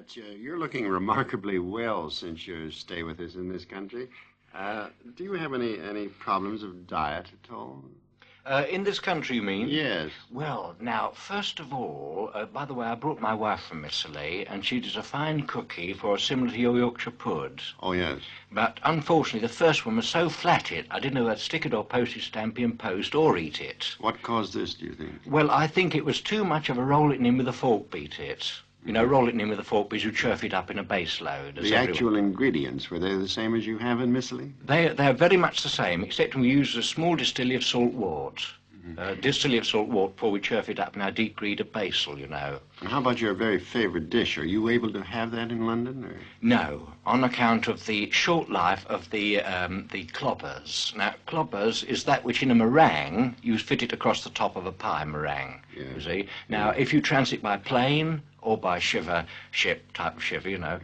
But you're looking remarkably well since your stay with us in this country. Do you have any problems of diet at all? In this country, you mean? Yes. Well, now, first of all, by the way, I brought my wife from Italy, and she does a fine cookie for similar to your Yorkshire puds. Oh, yes. But unfortunately, the first one was so flat I didn't know whether to stick it or postage stamp in post or eat it. What caused this, do you think? Well, I think it was too much of a roll it in with a fork, beat it. You know, roll it in with a fork because you churf it up in a base load. The actual ingredients, were they the same as you have in Micely? They're very much the same, except we use a small distillery of salt wort. Distillery of salt wort before we churf it up in our deep green of basil, you know. And how about your very favourite dish? Are you able to have that in London? Or? No, on account of the short life of the clobbers. Now, clobbers is that which in a meringue you fit it across the top of a pie meringue, you see. Now, if you transit by plane or by ship type of shiver, you know,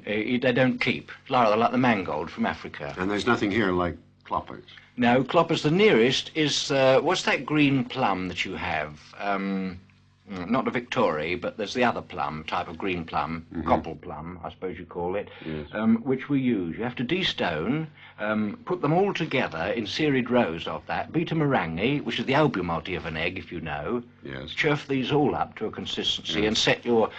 they don't keep. Rather like the mangold from Africa. And there's nothing here like cloppers? No, cloppers, the nearest is, what's that green plum that you have? Not the Victoria, but there's the other plum, type of green plum, gobble plum, I suppose you call it, which we use. You have to de-stone, put them all together in serried rows of that, beat a meringue, which is the albumoddy of an egg, if you know. Yes. Churf these all up to a consistency and set your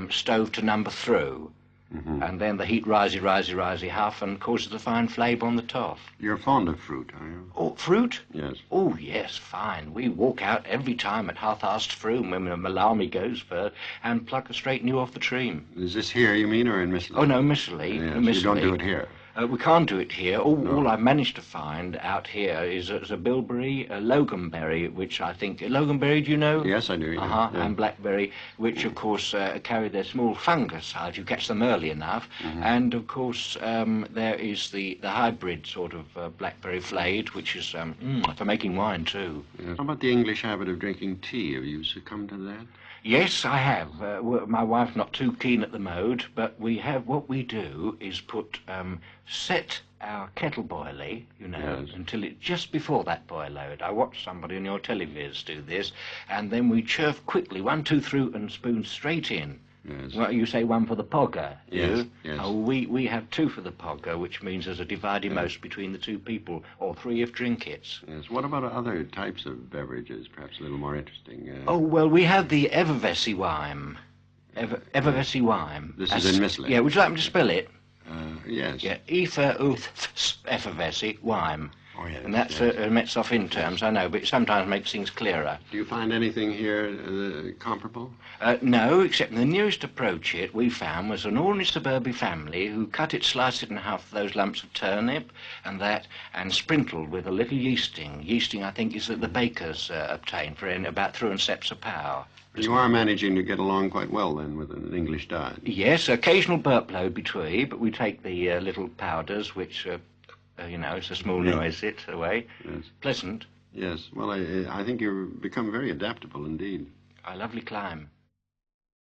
stove to number through. And then the heat risey half and causes a fine flavour on the top. You're fond of fruit, are you? Oh, fruit? Yes. Oh, yes, fine. We walk out every time at half-past Froome when the Malami goes for and pluck a straight new off the tree. Is this here, you mean, or in Micely? Oh, no, Micely. Yes, you don't do it here? We can't do it here. All I've managed to find out here is a bilberry, a loganberry, which I think... Loganberry, do you know? Yes, I do. Yeah. And blackberry, which, of course, carry their small fungicide. You catch them early enough. And, of course, there is the hybrid sort of blackberry flayed, which is for making wine, too. Yes. How about the English habit of drinking tea? Have you succumbed to that? Yes, I have. My wife's not too keen at the mode, but what we do is set our kettle boilie, you know, until it's just before that boil load. I watched somebody on your televiz do this, and then we churf quickly, 1, 2, 3, and spoon straight in. Yes. Well, you say 1 for the pogger, yes, you? Yes. Oh, we have 2 for the pogger, which means there's a dividing most between the 2 people, or 3 if drink it. Yes. What about other types of beverages, perhaps a little more interesting? Oh, well, we have the Evervesey wine. Evervesey wine. This is in Micely? Yeah, would you like me to spell it? Yes. Yeah, Effervesey wine. Oh, yes. And that's Metzoff in terms, I know, but it sometimes makes things clearer. Do you find anything here comparable? No, except the nearest approach we found was an ordinary suburban family who cut it, sliced it in half for those lumps of turnip and sprinkled with a little yeasting. Yeasting, I think, is that the bakers obtain for about 3 seps a power. You are managing to get along quite well, then, with an English diet? Yes, occasional burp load between, but we take the little powders, which... you know, it's a small noise, it's away. Yes. Pleasant. Yes. Well, I think you've become very adaptable indeed. A lovely climb.